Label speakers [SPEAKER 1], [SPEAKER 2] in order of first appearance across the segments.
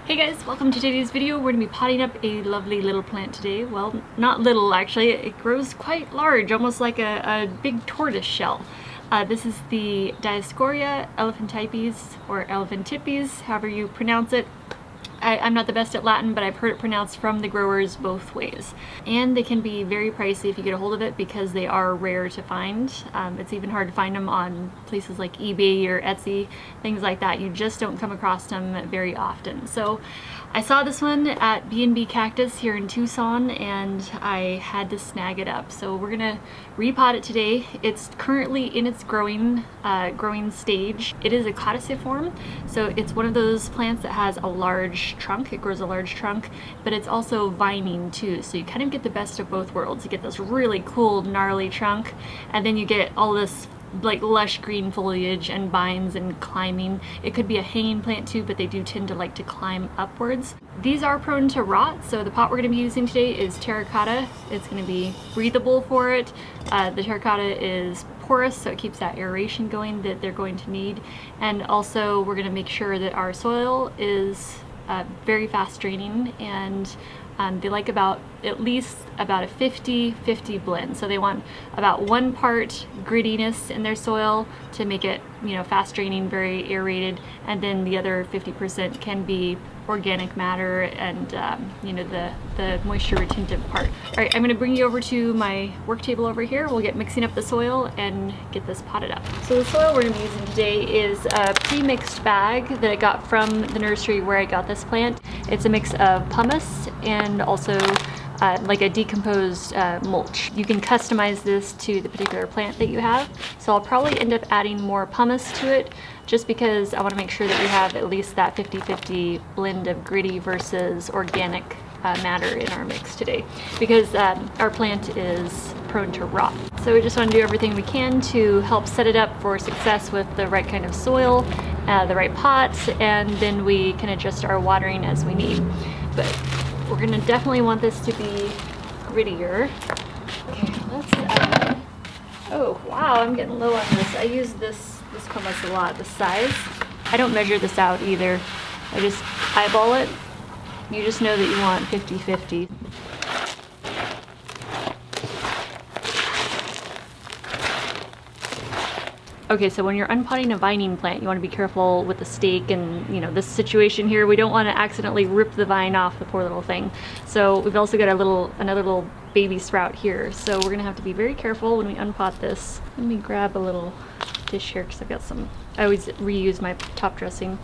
[SPEAKER 1] Hey guys, welcome to today's video. We're going to be potting up a lovely little plant today. Well, not little actually, it grows quite large, almost like a big tortoise shell. This is the Dioscorea Elephantipes, or Elephantipes, however you pronounce it. I'm not the best at Latin, but I've heard it pronounced from the growers both ways. And they can be very pricey if you get a hold of it because they are rare to find. It's even hard to find them on places like eBay or Etsy, things like that. You just don't come across them very often. So I saw this one at B&B Cactus here in Tucson and I had to snag it up. So we're gonna repot it today. It's currently in its growing stage. It is a caudiciform, so it's one of those plants that has a large trunk. It grows a large trunk, but it's also vining too. So you kind of get the best of both worlds. You get this really cool, gnarly trunk, and then you get all this like lush green foliage and vines and climbing. It could be a hanging plant too, but they do tend to like to climb upwards. These are prone to rot, so the pot we're going to be using today is terracotta. It's going to be breathable for it. The terracotta is porous, so it keeps that aeration going that they're going to need. And also we're going to make sure that our soil is very fast draining, and they like at least about a 50-50 blend. So they want about 1 part grittiness in their soil to make it, fast draining, very aerated, and then the other 50% can be organic matter and the moisture retentive part. All right, I'm going to bring you over to my work table over here. We'll get mixing up the soil and get this potted up. So the soil we're going to be using today is a pre-mixed bag that I got from the nursery where I got this plant. It's a mix of pumice and also like a decomposed mulch. You can customize this to the particular plant that you have. So I'll probably end up adding more pumice to it just because I want to make sure that we have at least that 50-50 blend of gritty versus organic matter in our mix today, because our plant is prone to rot. So we just want to do everything we can to help set it up for success with the right kind of soil, the right pot, and then we can adjust our watering as we need. But we're gonna definitely want this to be grittier. Okay, let's oh wow, I'm getting low on this. I use this pumice a lot, the size. I don't measure this out either. I just eyeball it. You just know that you want 50-50. Okay, so when you're unpotting a vining plant, you want to be careful with the stake and, this situation here. We don't want to accidentally rip the vine off the poor little thing. So we've also got another little baby sprout here. So we're going to have to be very careful when we unpot this. Let me grab a little dish here because I've got some, I always reuse my top dressing.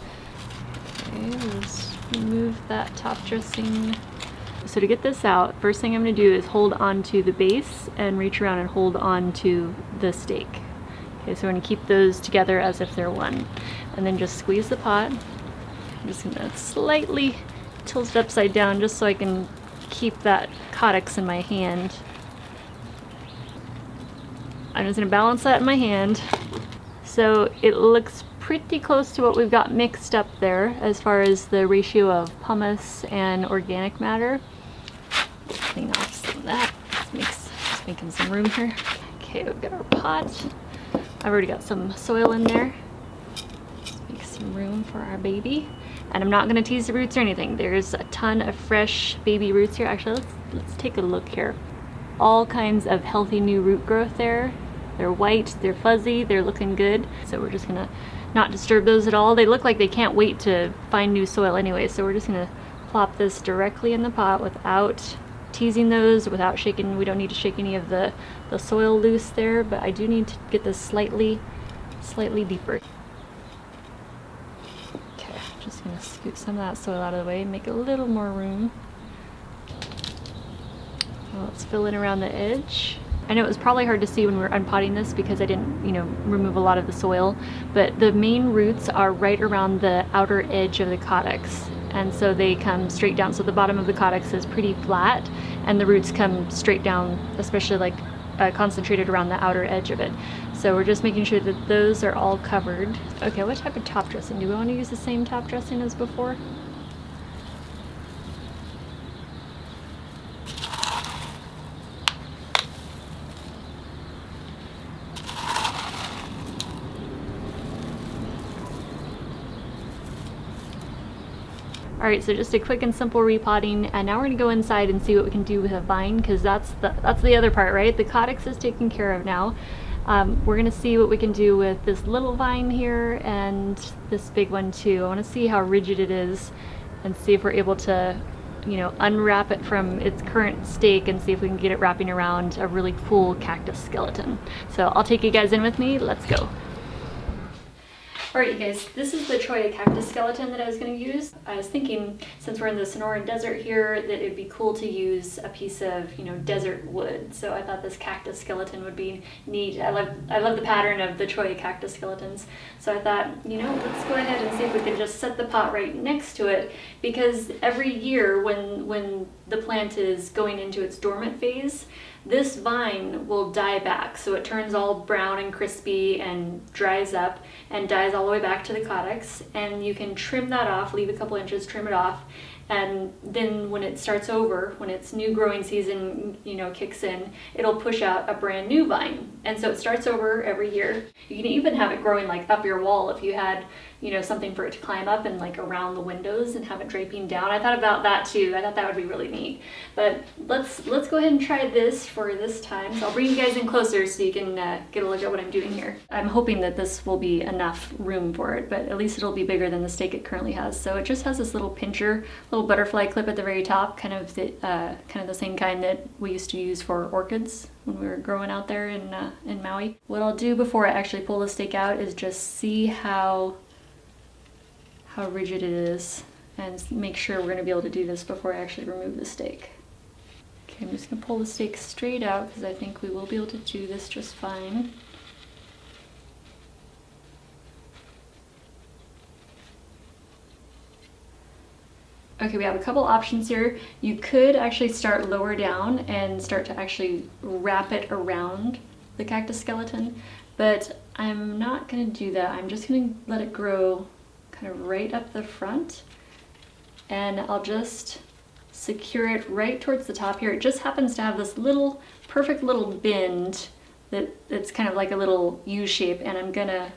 [SPEAKER 1] Okay, let's remove that top dressing. So to get this out, first thing I'm going to do is hold on to the base and reach around and hold on to the stake. Okay, so we're going to keep those together as if they're one. And then just squeeze the pot. I'm just going to slightly tilt it upside down just so I can keep that caudex in my hand. I'm just going to balance that in my hand. So it looks pretty close to what we've got mixed up there as far as the ratio of pumice and organic matter. Clean off some of that. Just making some room here. Okay, we've got our pot. I've already got some soil in there. Just make some room for our baby. And I'm not going to tease the roots or anything. There's a ton of fresh baby roots here. Actually, let's take a look here. All kinds of healthy new root growth there. They're white, they're fuzzy, they're looking good. So we're just going to not disturb those at all. They look like they can't wait to find new soil anyway. So we're just going to plop this directly in the pot without teasing those, without shaking. We don't need to shake any of the soil loose there, but I do need to get this slightly deeper. Okay, just gonna scoot some of that soil out of the way, make a little more room. Well, let's fill in around the edge. I know it was probably hard to see when we were unpotting this because I didn't, remove a lot of the soil, but the main roots are right around the outer edge of the caudex. And so they come straight down. So the bottom of the caudex is pretty flat and the roots come straight down, especially concentrated around the outer edge of it. So we're just making sure that those are all covered. Okay, what type of top dressing? Do we want to use the same top dressing as before? Alright, so just a quick and simple repotting, and now we're going to go inside and see what we can do with a vine, because that's the other part, right? The codex is taken care of now. We're going to see what we can do with this little vine here and this big one too. I want to see how rigid it is and see if we're able to, you know, unwrap it from its current stake and see if we can get it wrapping around a really cool cactus skeleton. So I'll take you guys in with me. Let's go. Alright you guys, this is the Cholla cactus skeleton that I was going to use. I was thinking, since we're in the Sonoran Desert here, that it'd be cool to use a piece of, you know, desert wood. So I thought this cactus skeleton would be neat. I love the pattern of the Cholla cactus skeletons. So I thought, you know, let's go ahead and see if we can just set the pot right next to it, because every year when the plant is going into its dormant phase, this vine will die back, so it turns all brown and crispy and dries up and dies all the way back to the codex, and you can trim that off, leave a couple inches, trim it off, and then when it starts over, when its new growing season, you know, kicks in, it'll push out a brand new vine. And so it starts over every year. You can even have it growing like up your wall if you had, you know, something for it to climb up and like around the windows and have it draping down. I thought about that too. I thought that would be really neat. But let's go ahead and try this for this time. So I'll bring you guys in closer so you can get a look at what I'm doing here. I'm hoping that this will be enough room for it, but at least it'll be bigger than the stake it currently has. So it just has this little pincher, little butterfly clip at the very top, kind of the same kind that we used to use for orchids when we were growing out there in Maui. What I'll do before I actually pull the stake out is just see how rigid it is and make sure we're going to be able to do this before I actually remove the stake. Okay, I'm just going to pull the stake straight out because I think we will be able to do this just fine. Okay, we have a couple options here. You could actually start lower down and start to actually wrap it around the cactus skeleton, but I'm not going to do that. I'm just going to let it grow kind of right up the front, and I'll just secure it right towards the top here. It just happens to have this little, perfect little bend that's kind of like a little U shape, and I'm gonna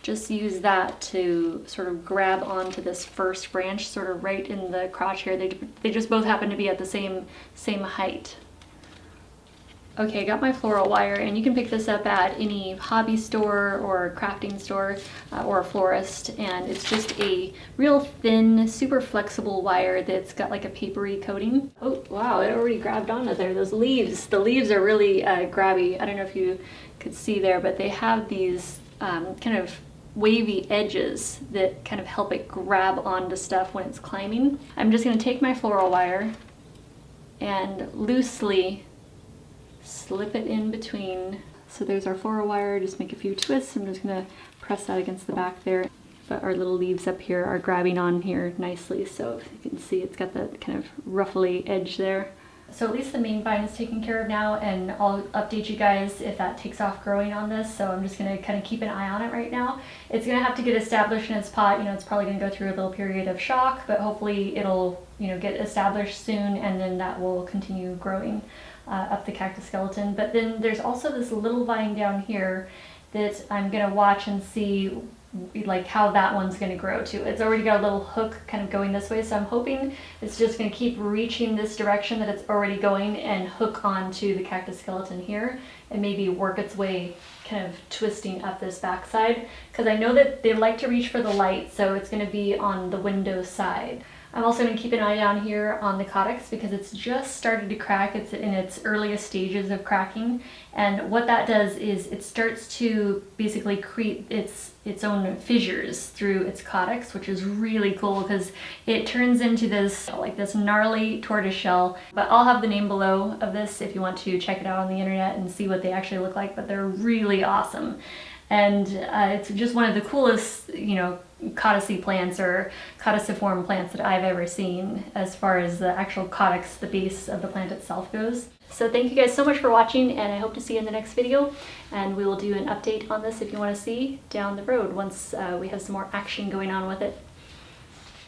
[SPEAKER 1] just use that to sort of grab onto this first branch, sort of right in the crotch here. They just both happen to be at the same height. Okay, I got my floral wire, and you can pick this up at any hobby store or crafting store or a florist, and it's just a real thin, super flexible wire that's got like a papery coating. Oh wow, it already grabbed onto there. Those leaves, the leaves are really grabby. I don't know if you could see there, but they have these kind of wavy edges that kind of help it grab onto stuff when it's climbing. I'm just going to take my floral wire and loosely slip it in between. So there's our floral wire, just make a few twists. I'm just gonna press that against the back there. But our little leaves up here are grabbing on here nicely, so if you can see it's got that kind of ruffly edge there. So at least the main vine is taken care of now, and I'll update you guys if that takes off growing on this. So I'm just gonna kind of keep an eye on it right now. It's gonna have to get established in its pot. You know, it's probably gonna go through a little period of shock, but hopefully it'll, you know, get established soon, and then that will continue growing up the cactus skeleton. But then there's also this little vine down here that I'm gonna watch and see like how that one's gonna grow too. It's already got a little hook kind of going this way, so I'm hoping it's just gonna keep reaching this direction that it's already going and hook onto the cactus skeleton here and maybe work its way kind of twisting up this backside, because I know that they like to reach for the light, so it's gonna be on the window side. I'm also going to keep an eye down here on the codex because it's just started to crack. It's in its earliest stages of cracking, and what that does is it starts to basically create its own fissures through its codex, which is really cool because it turns into this like this gnarly tortoise shell. But I'll have the name below of this if you want to check it out on the internet and see what they actually look like, but they're really awesome. And it's just one of the coolest, you know, codicea plants or codiciform plants that I've ever seen as far as the actual codex, the base of the plant itself goes. So thank you guys so much for watching, and I hope to see you in the next video. And we will do an update on this if you want to see down the road once we have some more action going on with it.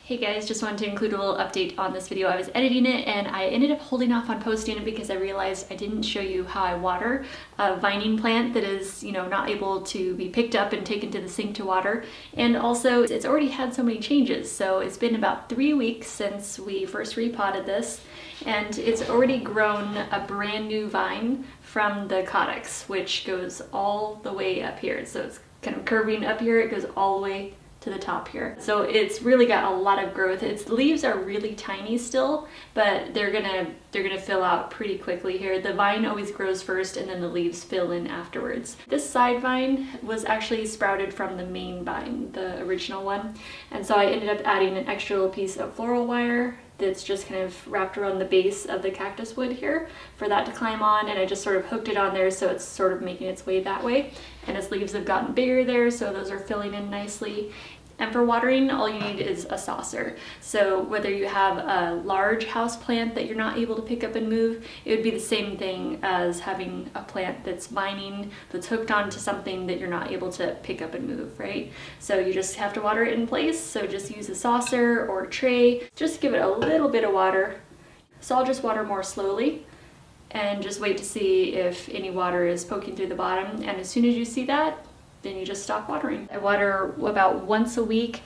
[SPEAKER 1] Hey guys, just wanted to include a little update on this video. I was editing it and I ended up holding off on posting it because I realized I didn't show you how I water a vining plant that is, not able to be picked up and taken to the sink to water. And also it's already had so many changes. So it's been about 3 weeks since we first repotted this, and it's already grown a brand new vine from the calyx, which goes all the way up here. So it's kind of curving up here, it goes all the way to the top here. So it's really got a lot of growth. Its leaves are really tiny still, but they're gonna fill out pretty quickly here. The vine always grows first and then the leaves fill in afterwards. This side vine was actually sprouted from the main vine, the original one. And so I ended up adding an extra little piece of floral wire that's just kind of wrapped around the base of the cactus wood here for that to climb on, and I just sort of hooked it on there so it's sort of making its way that way. And its leaves have gotten bigger there, so those are filling in nicely. And for watering, all you need is a saucer. So whether you have a large house plant that you're not able to pick up and move, it would be the same thing as having a plant that's vining, that's hooked onto something that you're not able to pick up and move, right? So you just have to water it in place. So just use a saucer or a tray. Just give it a little bit of water. So I'll just water more slowly and just wait to see if any water is poking through the bottom. And as soon as you see that, then you just stop watering. I water about once a week.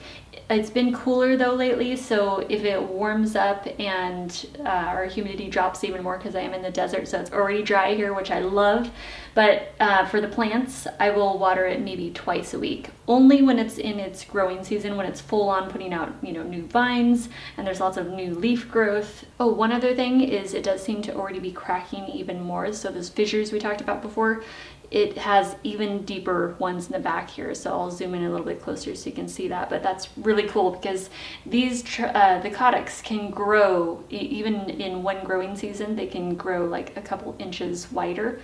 [SPEAKER 1] It's been cooler though lately, so if it warms up and our humidity drops even more, because I am in the desert, so it's already dry here, which I love. But for the plants, I will water it maybe twice a week, only when it's in its growing season, when it's full on putting out, new vines and there's lots of new leaf growth. Oh, one other thing is it does seem to already be cracking even more. So those fissures we talked about before, it has even deeper ones in the back here, so I'll zoom in a little bit closer so you can see that. But that's really cool because these the calyx can grow even in one growing season. They can grow like a couple inches wider.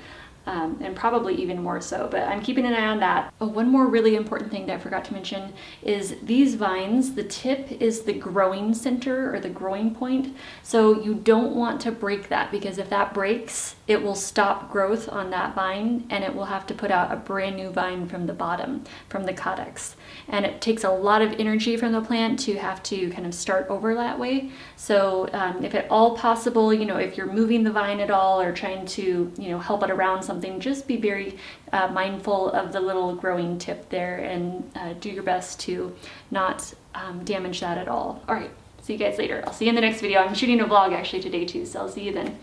[SPEAKER 1] And probably even more so, but I'm keeping an eye on that. Oh, one more really important thing that I forgot to mention is these vines, the tip is the growing center or the growing point. So you don't want to break that, because if that breaks, it will stop growth on that vine and it will have to put out a brand new vine from the bottom, from the calyx. And it takes a lot of energy from the plant to have to kind of start over that way. So if at all possible, if you're moving the vine at all or trying to, help it around something, just be very mindful of the little growing tip there and do your best to not damage that at all. All right, see you guys later. I'll see you in the next video. I'm shooting a vlog actually today too, so I'll see you then.